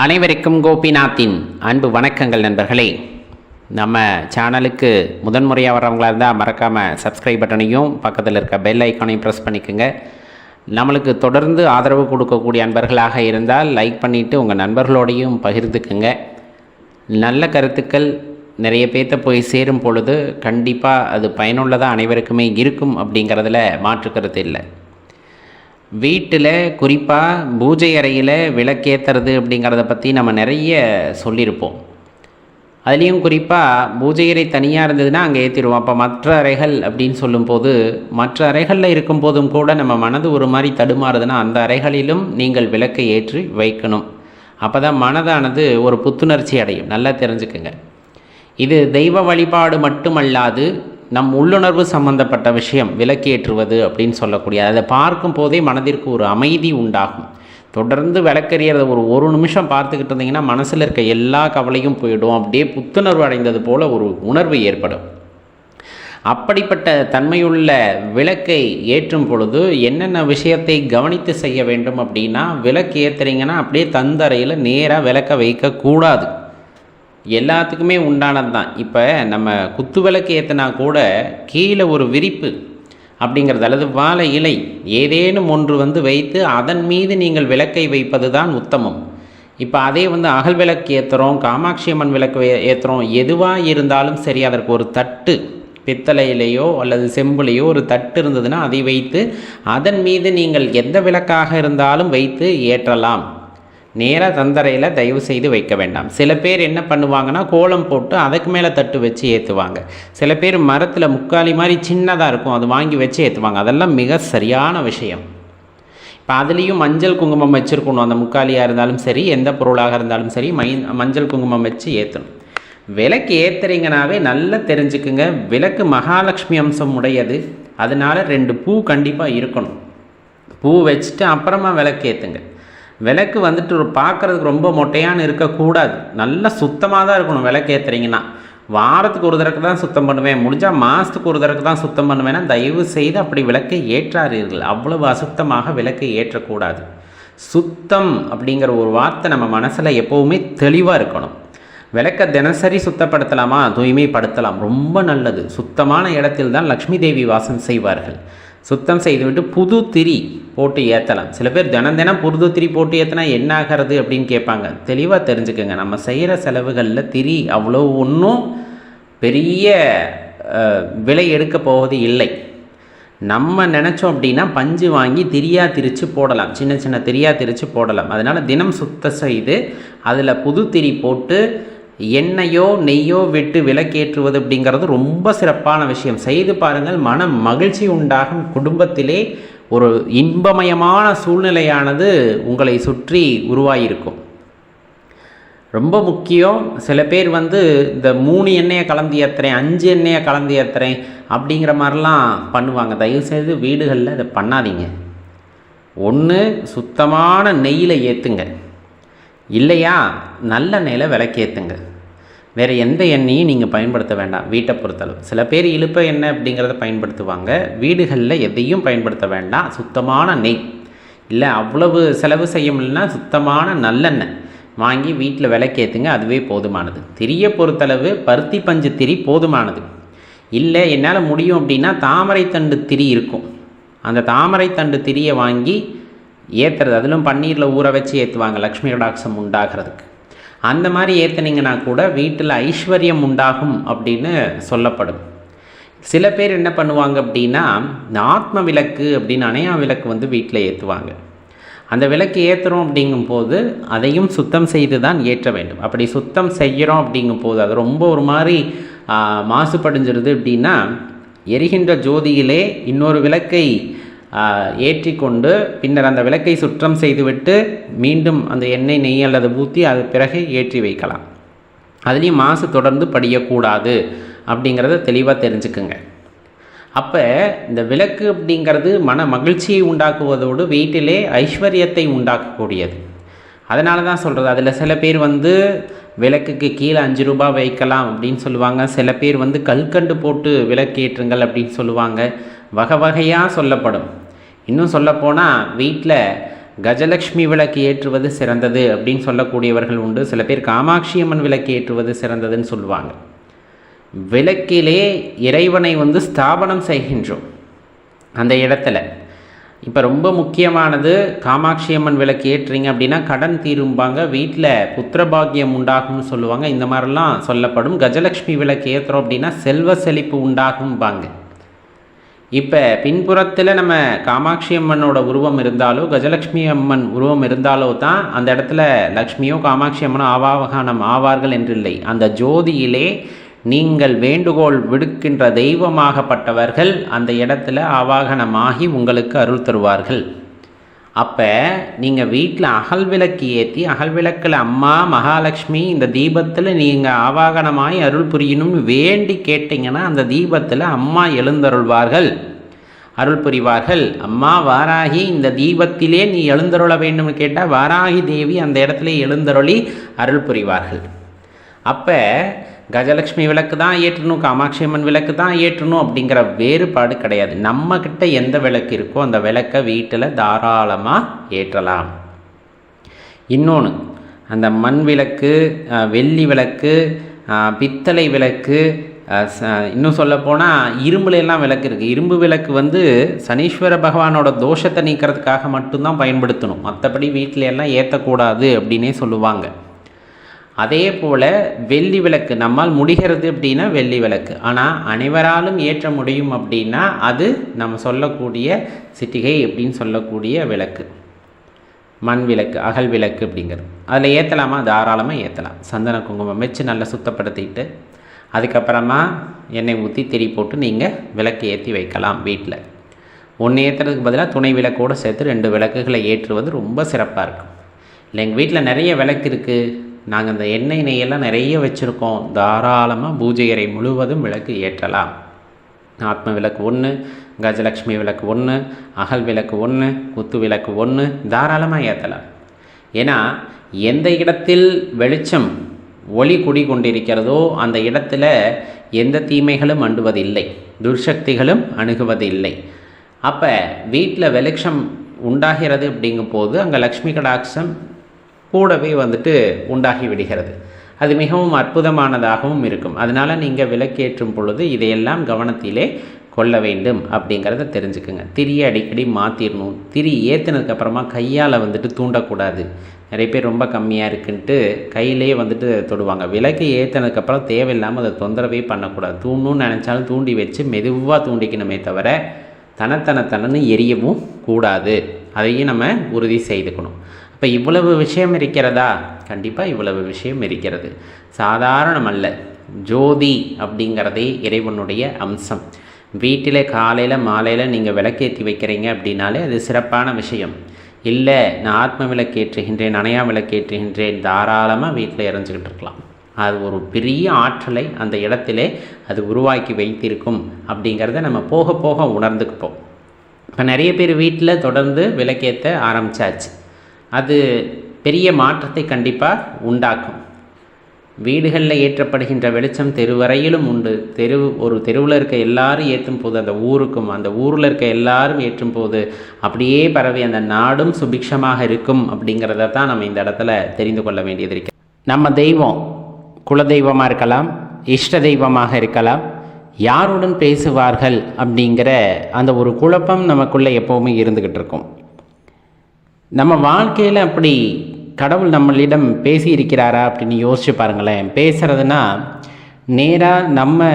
அனைவருக்கும் கோபிநாத்தின் அன்பு வணக்கங்கள் நண்பர்களே. நம்ம சேனலுக்கு முதன்முறையாக வர்றவங்களா இருந்தால் மறக்காமல் சப்ஸ்கிரைப் பட்டனையும் பக்கத்தில் இருக்க பெல் ஐக்கானையும் ப்ரெஸ் பண்ணிக்கோங்க. நம்மளுக்கு தொடர்ந்து ஆதரவு கொடுக்கக்கூடிய அன்பர்களாக இருந்தால் லைக் பண்ணிவிட்டு உங்கள் நண்பர்களோடையும் பகிர்ந்துக்குங்க. நல்ல கருத்துக்கள் நிறைய பேர்த்த போய் சேரும் பொழுது கண்டிப்பாக அது பயனுள்ளதாக அனைவருக்குமே இருக்கும் அப்படிங்கிறதுல மாற்று கருத்து இல்லை. வீட்டில் குறிப்பாக பூஜை அறையில் விளக்கேற்றுறது அப்படிங்கிறத பற்றி நம்ம நிறைய சொல்லியிருப்போம். அதுலேயும் குறிப்பாக பூஜை அறை தனியாக இருந்ததுன்னா அங்கே ஏற்றிடுவோம். அப்போ மற்ற அறைகள் அப்படின்னு சொல்லும்போது மற்ற அறைகளில் இருக்கும்போதும் கூட நம்ம மனது ஒரு மாதிரி தடுமாறுதுன்னா அந்த அறைகளிலும் நீங்கள் விளக்கை ஏற்றி வைக்கணும். அப்போ தான் மனதானது ஒரு புத்துணர்ச்சி அடையும். நல்லா தெரிஞ்சுக்குங்க. இது தெய்வ வழிபாடு மட்டுமல்லாது நம் உள்ளுணர்வு சம்பந்தப்பட்ட விஷயம் விளக்கேற்றுவது அப்படின்னு சொல்லக்கூடிய அதை பார்க்கும் போதே மனதிற்கு ஒரு அமைதி உண்டாகும். தொடர்ந்து விளக்கறியறத ஒரு நிமிஷம் பார்த்துக்கிட்டு இருந்தீங்கன்னா மனசில் இருக்க எல்லா கவலையும் போயிடும். அப்படியே புத்துணர்வு அடைந்தது போல் ஒரு உணர்வு ஏற்படும். அப்படிப்பட்ட தன்மையுள்ள விளக்கை ஏற்றும் பொழுது என்னென்ன விஷயத்தை கவனித்து செய்ய வேண்டும் அப்படின்னா, விளக்கு ஏற்றுறீங்கன்னா அப்படியே தந்தரையில் நேராக விளக்க வைக்கக்கூடாது. எல்லாத்துக்குமே உண்டானது தான். இப்போ நம்ம குத்து விளக்கு ஏற்றினா கூட கீழே ஒரு விரிப்பு அப்படிங்கிறது அல்லது வாழை இலை ஏதேனும் ஒன்று வைத்து அதன் மீது நீங்கள் விளக்கை வைப்பது தான் உத்தமம். இப்போ அதே அகல் விளக்கு ஏற்றுறோம், காமாட்சி அம்மன் விளக்கு ஏற்றுறோம், எதுவாக இருந்தாலும் சரி அதற்கு ஒரு தட்டு பித்தளையிலேயோ அல்லது செம்புலையோ ஒரு தட்டு இருந்ததுன்னா அதை வைத்து அதன் மீது நீங்கள் எந்த விளக்காக இருந்தாலும் வைத்து ஏற்றலாம். நேராக தந்தரையில் தயவு செய்து வைக்க வேண்டாம். சில பேர் என்ன பண்ணுவாங்கன்னா கோலம் போட்டு அதுக்கு மேலே தட்டு வச்சு ஏற்றுவாங்க. சில பேர் மரத்தில் முக்காலி மாதிரி சின்னதாக இருக்கும் அது வாங்கி வச்சு ஏற்றுவாங்க. அதெல்லாம் மிக சரியான விஷயம். இப்போ அதுலேயும் மஞ்சள் குங்குமம் வச்சுருக்கணும். அந்த முக்காலியாக இருந்தாலும் சரி எந்த பொருளாக இருந்தாலும் சரி மஞ்சள் குங்குமம் வச்சு ஏற்றணும். விளக்கு ஏற்றுறீங்கனாவே நல்லா தெரிஞ்சுக்குங்க, விளக்கு மகாலட்சுமி அம்சம் உடையது. அதனால் 2 பூ கண்டிப்பாக இருக்கணும். பூ வச்சுட்டு அப்புறமா விளக்கு ஏற்றுங்க. விளக்கு பார்க்குறதுக்கு ரொம்ப மொட்டையான்னு இருக்கக்கூடாது. நல்லா சுத்தமாக தான் இருக்கணும். விளக்கு ஏற்றுறீங்கன்னா வாரத்துக்கு ஒரு தடவை தான் சுத்தம் பண்ணுவேன், முடிஞ்சால் மாதத்துக்கு ஒரு தடவை தான் சுத்தம் பண்ணுவேன்னா தயவு செய்து அப்படி விளக்கை ஏற்றாதீர்கள். அவ்வளவு அசுத்தமாக விளக்கை ஏற்றக்கூடாது. சுத்தம் அப்படிங்கிற ஒரு வார்த்தை நம்ம மனசில் எப்போவுமே தெளிவாக இருக்கணும். விளக்கை தினசரி சுத்தப்படுத்தலாமா? தூய்மைப்படுத்தலாம், ரொம்ப நல்லது. சுத்தமான இடத்தில் தான் லக்ஷ்மி தேவி வாசம் செய்வார்கள். சுத்தம் செய்துவிட்டு புது திரி போட்டு ஏற்றலாம். சில பேர் தினம் புது திரி போட்டு ஏற்றினா என்ன ஆகிறது அப்படின்னு கேட்பாங்க. தெளிவாக தெரிஞ்சுக்கோங்க, நம்ம செய்கிற செலவுகளில் திரி அவ்வளோ ஒன்றும் பெரிய விலை எடுக்க போவது இல்லை. நம்ம நினச்சோம் அப்படின்னா பஞ்சு வாங்கி திரியாக திரித்து போடலாம், சின்ன சின்ன திரியாக திரித்து போடலாம். அதனால் தினம் சுத்தம் செய்து அதில் புது திரி போட்டு எண்ணெயோ நெய்யோ விட்டு விளக்கேற்றுவது அப்படிங்கிறது ரொம்ப சிறப்பான விஷயம். செய்து பாருங்கள், மன மகிழ்ச்சி உண்டாகும். குடும்பத்திலே ஒரு இன்பமயமான சூழ்நிலையானது உங்களை சுற்றி உருவாகியிருக்கும். ரொம்ப முக்கியம். சில பேர் இந்த 3 எண்ணெயை கலந்து ஏற்றுறேன், 5 எண்ணெயை கலந்து ஏற்றுறேன் அப்படிங்கிற மாதிரிலாம் பண்ணுவாங்க. தயவுசெய்து வீடுகளில் அதை பண்ணாதீங்க. ஒன்று சுத்தமான நெய்யில் ஏற்றுங்க, இல்லையா நல்ல நெய்யில் விளக்கேற்றுங்க. வேறு எந்த எண்ணெயும் நீங்கள் பயன்படுத்த வேண்டாம் வீட்டை பொறுத்தளவு. சில பேர் இழுப்ப எண்ணெய் அப்படிங்கிறத பயன்படுத்துவாங்க. வீடுகளில் எதையும் பயன்படுத்த வேண்டாம். சுத்தமான நெய் இல்லை, அவ்வளவு செலவு செய்ய முடியலன்னா சுத்தமான நல்லெண்ணெய் வாங்கி வீட்டில் விளக்கேற்றுங்க, அதுவே போதுமானது. திரியை பொறுத்தளவு பருத்தி பஞ்சு திரி போதுமானது. இல்லை என்னால் முடியும் அப்படின்னா தாமரை தண்டு திரி இருக்கும், அந்த தாமரை தண்டு திரியை வாங்கி ஏற்றுறது. அதிலும் பன்னீரில் ஊற வச்சு ஏற்றுவாங்க லக்ஷ்மி கடாட்சம் உண்டாகிறதுக்கு. அந்த மாதிரி ஏற்றுனீங்கன்னா கூட வீட்டில் ஐஸ்வர்யம் உண்டாகும் அப்படின்னு சொல்லப்படும். சில பேர் என்ன பண்ணுவாங்க அப்படின்னா ஆத்ம விளக்கு அப்படின்னு அணையா விளக்கு வீட்டில் ஏற்றுவாங்க. அந்த விளக்கு ஏற்றுறோம் அப்படிங்கும்போது அதையும் சுத்தம் செய்து தான் ஏற்ற வேண்டும். அப்படி சுத்தம் செய்கிறோம் அப்படிங்கும்போது அது ரொம்ப ஒரு மாதிரி மாசுபடிஞ்சிருது அப்படின்னா எரிகின்ற ஜோதியிலே இன்னொரு விளக்கை ஏற்றி கொண்டு பின்னர் அந்த விளக்கை சுத்தம் செய்துவிட்டு மீண்டும் அந்த எண்ணெய் நெய் அல்லது ஊற்றி அது பிறகு ஏற்றி வைக்கலாம். அதுலேயும் மாசு தொடர்ந்து படியக்கூடாது அப்படிங்கிறத தெளிவாக தெரிஞ்சுக்குங்க. அப்போ இந்த விளக்கு அப்படிங்கிறது மன மகிழ்ச்சியை உண்டாக்குவதோடு வீட்டிலே ஐஸ்வர்யத்தை உண்டாக்கக்கூடியது. அதனால தான் சொல்கிறது. அதில் சில பேர் விளக்குக்கு கீழே 5 ரூபாய் வைக்கலாம் அப்படின்னு சொல்லுவாங்க. சில பேர் கல்கண்டு போட்டு விளக்கேற்றுங்கள் அப்படின்னு சொல்லுவாங்க. வகை வகையாக சொல்லப்படும். இன்னும் சொல்லப்போனால் வீட்டில் கஜலக்ஷ்மி விளக்கு ஏற்றுவது சிறந்தது அப்படின்னு சொல்லக்கூடியவர்கள் உண்டு. சில பேர் காமாட்சி அம்மன் விளக்கு ஏற்றுவது சிறந்ததுன்னு சொல்லுவாங்க. விளக்கிலே இறைவனை ஸ்தாபனம் செய்கின்றோம். அந்த இடத்துல இப்போ ரொம்ப முக்கியமானது, காமாட்சி அம்மன் விளக்கு ஏற்றுறீங்க அப்படின்னா கடன் தீரும்பாங்க, வீட்டில் புத்திரபாகியம் உண்டாகும்னு சொல்லுவாங்க. இந்த மாதிரிலாம் சொல்லப்படும். கஜலக்ஷ்மி விளக்கு ஏற்றுறோம் அப்படின்னா செல்வ செழிப்பு உண்டாகும்பாங்க. இப்போ பின்புறத்தில் நம்ம காமாட்சி அம்மனோட உருவம் இருந்தாலோ கஜலக்ஷ்மி அம்மன் உருவம் இருந்தாலோ தான் அந்த இடத்துல லக்ஷ்மியோ காமாட்சி அம்மனோ ஆவாகனம் ஆவார்கள் என்றில்லை. அந்த ஜோதியிலே நீங்கள் வேண்டுகோள் விடுக்கின்ற தெய்வமாகப்பட்டவர்கள் அந்த இடத்துல ஆவாகனமாகி உங்களுக்கு அருள் தருவார்கள். அப்போ நீங்கள் வீட்டில் அகல் விளக்கு ஏற்றி, அகல் விளக்கில் அம்மா மகாலட்சுமி இந்த தீபத்தில் நீங்கள் ஆவாகனமாய் அருள் புரியணும்னு வேண்டி கேட்டிங்கன்னா அந்த தீபத்தில் அம்மா எழுந்தருள்வார்கள், அருள் புரிவார்கள். அம்மா வாராகி இந்த தீபத்திலே நீ எழுந்தருள வேண்டும்னு கேட்டால் வாராகி தேவி அந்த இடத்துல எழுந்தருளி அருள் புரிவார்கள். அப்போ கஜலக்ஷ்மி விளக்கு தான் ஏற்றணும், காமாட்சி அம்மன் விளக்கு தான் ஏற்றணும் அப்படிங்கிற வேறுபாடு கிடையாது. நம்மக்கிட்ட எந்த விளக்கு இருக்கோ அந்த விளக்கை வீட்டில் தாராளமாக ஏற்றலாம். இன்னொன்று, அந்த மண் விளக்கு, வெள்ளி விளக்கு, பித்தளை விளக்கு, இன்னும் சொல்லப்போனால் இரும்புலாம் விளக்கு இருக்குது. இரும்பு விளக்கு சனீஸ்வர பகவானோட தோஷத்தை நீக்கிறதுக்காக மட்டும்தான் பயன்படுத்தணும். மற்றபடி வீட்டில எல்லாம் ஏற்றக்கூடாது அப்படின்னே சொல்லுவாங்க. அதே போல் வெள்ளி விளக்கு நம்மால் முடிகிறது அப்படின்னா வெள்ளி விளக்கு, ஆனால் அனைவராலும் ஏற்ற முடியும் அப்படின்னா அது நம்ம சொல்லக்கூடிய சிட்டிகை அப்படின்னு சொல்லக்கூடிய விளக்கு, மண் விளக்கு, அகல் விளக்கு அப்படிங்கிறது. அதில் ஏற்றலாமா? தாராளமாக ஏற்றலாம். சந்தன குங்குமம் வச்சு நல்லா சுத்தப்படுத்திட்டு அதுக்கப்புறமா எண்ணெய் ஊற்றி திரி போட்டு நீங்கள் விளக்கு ஏற்றி வைக்கலாம். வீட்டில் ஒன்று ஏற்றுறதுக்கு பதிலாக துணை விளக்கோடு சேர்த்து 2 விளக்குகளை ஏற்றுவது ரொம்ப சிறப்பாக இருக்கும். இல்லை எங்கள் வீட்டில் நிறைய விளக்கு இருக்குது, நாங்கள் அந்த எண்ணெய் நெய்யெல்லாம் நிறைய வச்சுருக்கோம், தாராளமாக பூஜை அறை முழுவதும் விளக்கு ஏற்றலாம். ஆத்ம விளக்கு 1, கஜலக்ஷ்மி விளக்கு 1, அகல் விளக்கு 1, குத்து விளக்கு 1 தாராளமாக ஏற்றலாம். ஏன்னா எந்த இடத்தில் வெளிச்சம் ஒளி குடி கொண்டிருக்கிறதோ அந்த இடத்துல எந்த தீமைகளும் அண்டுவதில்லை, துர்சக்திகளும் அணுகுவதில்லை. அப்போ வீட்டில் வெளிச்சம் உண்டாகிறது அப்படிங்கும்போது அங்கே லக்ஷ்மி கடாட்சம் கூடவே உண்டாகி விடுகிறது. அது மிகவும் அற்புதமானதாகவும் இருக்கும். அதனால் நீங்கள் விளக்கேற்றும் பொழுது இதையெல்லாம் கவனத்திலே கொள்ள வேண்டும் அப்படிங்கிறத தெரிஞ்சுக்குங்க. திரியை அடிக்கடி மாற்றிடணும். திரி ஏற்றினதுக்கப்புறமா கையால் தூண்டக்கூடாது. நிறைய பேர் ரொம்ப கம்மியாக இருக்குன்ட்டு கையிலே தொடுவாங்க. விளக்கு ஏற்றினதுக்கப்புறம் தேவையில்லாமல் அதை தொந்தரவே பண்ணக்கூடாது. தூண்டணும்னு நினச்சாலும் தூண்டி வச்சு மெதுவாக தூண்டிக்கணுமே தவிர தனன்னு எரியவும் கூடாது. அதையும் நம்ம உறுதி செய்துக்கணும். இப்போ இவ்வளவு விஷயம் இருக்கிறதா? கண்டிப்பாக இவ்வளவு விஷயம் இருக்கிறது, சாதாரணமல்ல. ஜோதி அப்படிங்கிறதே இறைவனுடைய அம்சம். வீட்டில் காலையில் மாலையில் நீங்கள் விளக்கேற்றி வைக்கிறீங்க அப்படின்னாலே அது சிறப்பான விஷயம். இல்லை நான் ஆத்ம விளக்கேற்றுகின்றேன், அணையா விளக்கேற்றுகின்றேன், தாராளமாக வீட்டில் எறிஞ்சிக்கிட்டு இருக்கலாம். அது ஒரு பெரிய ஆற்றலை அந்த இடத்திலே அது உருவாக்கி வைத்திருக்கும் அப்படிங்கிறத நம்ம போக போக உணர்ந்துக்கிப்போம். இப்போ நிறைய பேர் வீட்டில் தொடர்ந்து விளக்கேற்ற ஆரம்பித்தாச்சு. அது பெரிய மாற்றத்தை கண்டிப்பாக உண்டாக்கும். வீடுகளில் ஏற்றப்படுகின்ற வெளிச்சம் தெருவரையிலும் உண்டு. ஒரு தெருவில் இருக்க எல்லாரும் ஏற்றும் போது அந்த ஊருக்கும், அந்த ஊரில் இருக்க எல்லாரும் ஏற்றும் போது அப்படியே பரவி அந்த நாடும் சுபிக்ஷமாக இருக்கும் அப்படிங்கிறத தான் நம்ம இந்த இடத்துல தெரிந்து கொள்ள வேண்டியது இருக்கு. நம்ம தெய்வம் குலதெய்வமாக இருக்கலாம், இஷ்ட தெய்வமாக இருக்கலாம், யாருடன் பேசுவார்கள் அப்படிங்கிற அந்த ஒரு குழப்பம் நமக்குள்ளே எப்போவுமே இருந்துக்கிட்டு இருக்கும். நம்ம வாழ்க்கையில் அப்படி கடவுள் நம்மளிடம் பேசியிருக்கிறாரா அப்படின்னு யோசிச்சு பாருங்களேன். பேசுகிறதுனா நேராக நம்ம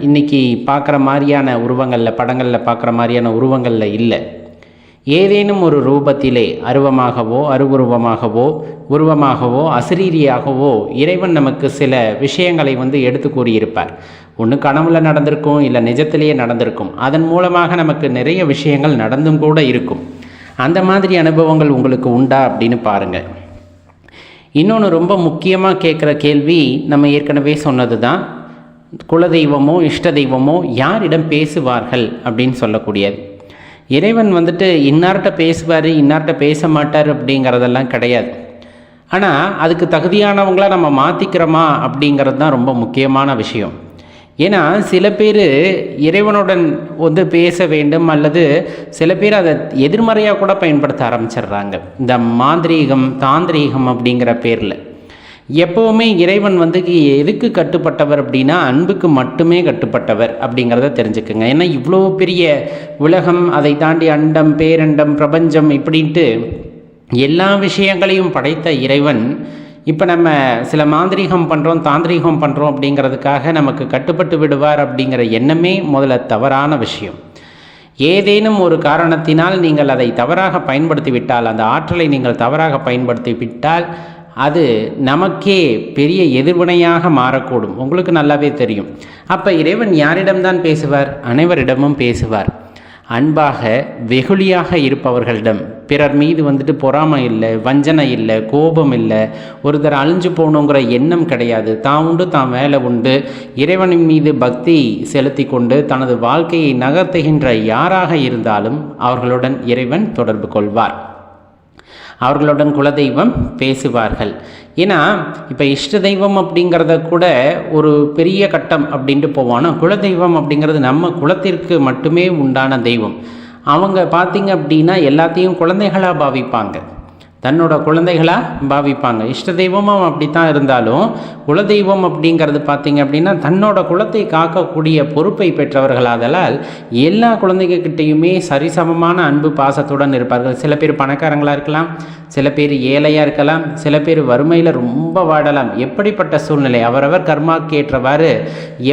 இன்றைக்கி பார்க்குற மாதிரியான உருவங்களில், படங்களில் பார்க்குற மாதிரியான உருவங்களில் இல்லை. ஏதேனும் ஒரு ரூபத்திலே அருவமாகவோ அருவுருவமாகவோ உருவமாகவோ அசரீரியாகவோ இறைவன் நமக்கு சில விஷயங்களை எடுத்து கூறியிருப்பார். ஒன்று கனவுல நடந்திருக்கும், இல்லை நிஜத்திலேயே நடந்திருக்கும். அதன் மூலமாக நமக்கு நிறைய விஷயங்கள் நடந்தும் கூட இருக்கும். அந்த மாதிரி அனுபவங்கள் உங்களுக்கு உண்டா அப்படின்னு பாருங்கள். இன்னொன்று ரொம்ப முக்கியமாக கேட்குற கேள்வி நம்ம ஏற்கனவே சொன்னது தான், குலதெய்வமோ இஷ்ட தெய்வமோ யாரிடம் பேசுவார்கள் அப்படின்னு சொல்லக்கூடியது. இறைவன் இன்னார்கிட்ட பேசுவார், இன்னார்கிட்ட பேச மாட்டார் அப்படிங்கிறதெல்லாம் கிடையாது. ஆனால் அதுக்கு தகுதியானவங்களாக நம்ம மாற்றிக்கிறோமா அப்படிங்கிறது தான் ரொம்ப முக்கியமான விஷயம். ஏன்னா சில பேர் இறைவனுடன் வந்து பேச வேண்டும், அல்லது சில பேர் அதை எதிர்மறையாக கூட பயன்படுத்த ஆரம்பிச்சிடுறாங்க இந்த மாந்திரீகம் தாந்திரீகம் அப்படிங்கிற பேரில். எப்போவுமே இறைவன் வந்து எதுக்கு கட்டுப்பட்டவர் அப்படின்னா அன்புக்கு மட்டுமே கட்டுப்பட்டவர் அப்படிங்கிறத தெரிஞ்சுக்குங்க. ஏன்னா இவ்வளோ பெரிய உலகம், அதை தாண்டி அண்டம், பேரண்டம், பிரபஞ்சம் இப்படின்ட்டு எல்லா விஷயங்களையும் படைத்த இறைவன் இப்போ நம்ம சில மாந்திரீகம் பண்ணுறோம் தாந்திரீகம் பண்ணுறோம் அப்படிங்கிறதுக்காக நமக்கு கட்டுப்பட்டு விடுவார் அப்படிங்கிற எண்ணமே முதல்ல தவறான விஷயம். ஏதேனும் ஒரு காரணத்தினால் நீங்கள் அதை தவறாக பயன்படுத்தி விட்டால், அந்த ஆற்றலை நீங்கள் தவறாக பயன்படுத்தி விட்டால் அது நமக்கே பெரிய எதிர்வினையாக மாறக்கூடும். உங்களுக்கு நல்லாவே தெரியும். அப்போ இறைவன் யாரிடம்தான் பேசுவார்? அனைவரிடமும் பேசுவார். அன்பாக வெகுளியாக இருப்பவர்களிடம், பிறர் மீது வந்துட்டு பொறாமை இல்லை, வஞ்சனை இல்லை, கோபம் இல்லை, ஒருத்தர் அழிஞ்சு போகணுங்கிற எண்ணம் கிடையாது, தான் உண்டு தான் வேலை உண்டு, இறைவனின் மீது பக்தி செலுத்தி கொண்டு தனது வாழ்க்கையை நகர்த்துகின்ற யாராக இருந்தாலும் அவர்களுடன் இறைவன் தொடர்பு கொள்வார். அவர்களுடன் குலதெய்வம் பேசுவார்கள். ஏன்னா இப்போ இஷ்ட தெய்வம் அப்படிங்கிறத கூட ஒரு பெரிய கட்டம் அப்படின்ட்டு போவானா, குலதெய்வம் அப்படிங்கிறது நம்ம குலத்திற்கு மட்டுமே உண்டான தெய்வம். அவங்க பார்த்திங்க அப்படின்னா எல்லாத்தையும் குழந்தைகளாக பாவிப்பாங்க, தன்னோட குழந்தைகளாக பாவிப்பாங்க. இஷ்ட தெய்வமும் அப்படித்தான் இருந்தாலும் குலதெய்வம் அப்படிங்கிறது பார்த்திங்க அப்படின்னா தன்னோட குலத்தை காக்கக்கூடிய பொறுப்பை பெற்றவர்களாதலால் எல்லா குழந்தைகிட்டையுமே சரிசமமான அன்பு பாசத்துடன் இருப்பார்கள். சில பேர் பணக்காரங்களாக இருக்கலாம், சில பேர் ஏழையாக இருக்கலாம், சில பேர் வறுமையில் ரொம்ப வாடலாம். எப்படிப்பட்ட சூழ்நிலை, அவரவர் கர்மாக்கு ஏற்றவாறு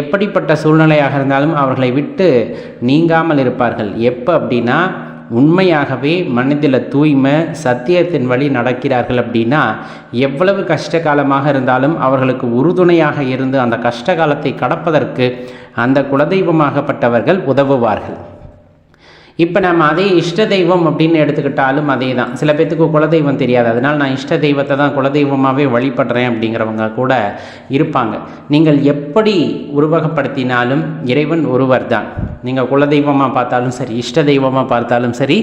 எப்படிப்பட்ட சூழ்நிலையாக இருந்தாலும் அவர்களை விட்டு நீங்காமல் இருப்பார்கள். எப்போ அப்படின்னா உண்மையாகவே மனதில் தூய்மை சத்தியத்தின் வழி நடக்கிறார்கள் அப்படின்னா எவ்வளவு கஷ்ட காலமாக இருந்தாலும் அவர்களுக்கு உறுதுணையாக இருந்து அந்த கஷ்ட காலத்தை கடப்பதற்கு அந்த குலதெய்வமாகப்பட்டவர்கள் உதவுவார்கள். இப்போ நம்ம அதே இஷ்ட தெய்வம் அப்படின்னு எடுத்துக்கிட்டாலும் அதே தான். சில பேர்த்துக்கு குலதெய்வம் தெரியாது, அதனால் நான் இஷ்ட தெய்வத்தை தான் குலதெய்வமாகவே வழிபடுறேன் அப்படிங்கிறவங்க கூட இருப்பாங்க. நீங்கள் எப்படி உருவகப்படுத்தினாலும் இறைவன் ஒருவர் தான். நீங்கள் குலதெய்வமாக பார்த்தாலும் சரி, இஷ்ட தெய்வமாக பார்த்தாலும் சரி,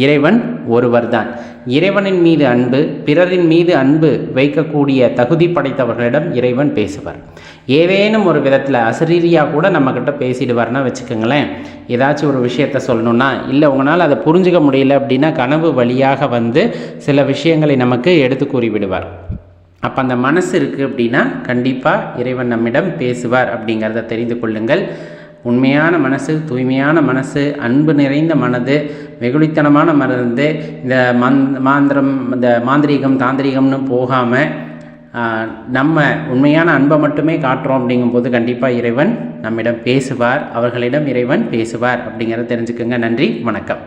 இறைவன் ஒருவர் தான். இறைவனின் மீது அன்பு, பிறரின் மீது அன்பு வைக்கக்கூடிய தகுதி படைத்தவர்களிடம் இறைவன் பேசுவார். ஏதேனும் ஒரு விதத்தில் அசரீரியாக கூட நம்மக்கிட்ட பேசிடுவார்னா வச்சுக்கோங்களேன். ஏதாச்சும் ஒரு விஷயத்த சொல்லணுன்னா, இல்லை உங்களால் அதை புரிஞ்சுக்க முடியல அப்படின்னா கனவு வழியாக வந்து சில விஷயங்களை நமக்கு எடுத்து கூறிவிடுவார். அப்போ அந்த மனசு இருக்குது அப்படின்னா கண்டிப்பாக இறைவன் நம்மிடம் பேசுவார் அப்படிங்கிறத தெரிந்து கொள்ளுங்கள். உண்மையான மனசு, தூய்மையான மனசு, அன்பு நிறைந்த மனது, வெகுளித்தனமான மனது, இந்த மாந்திரம், இந்த மாந்திரீகம் தாந்திரீகம்னு போகாமல் நம்ம உண்மையான அன்பை மட்டுமே காட்டுறோம் அப்படிங்கும்போது கண்டிப்பாக இறைவன் நம்மிடம் பேசுவார், அவர்களிடம் இறைவன் பேசுவார் அப்படிங்கிறத தெரிஞ்சுக்கோங்க. நன்றி, வணக்கம்.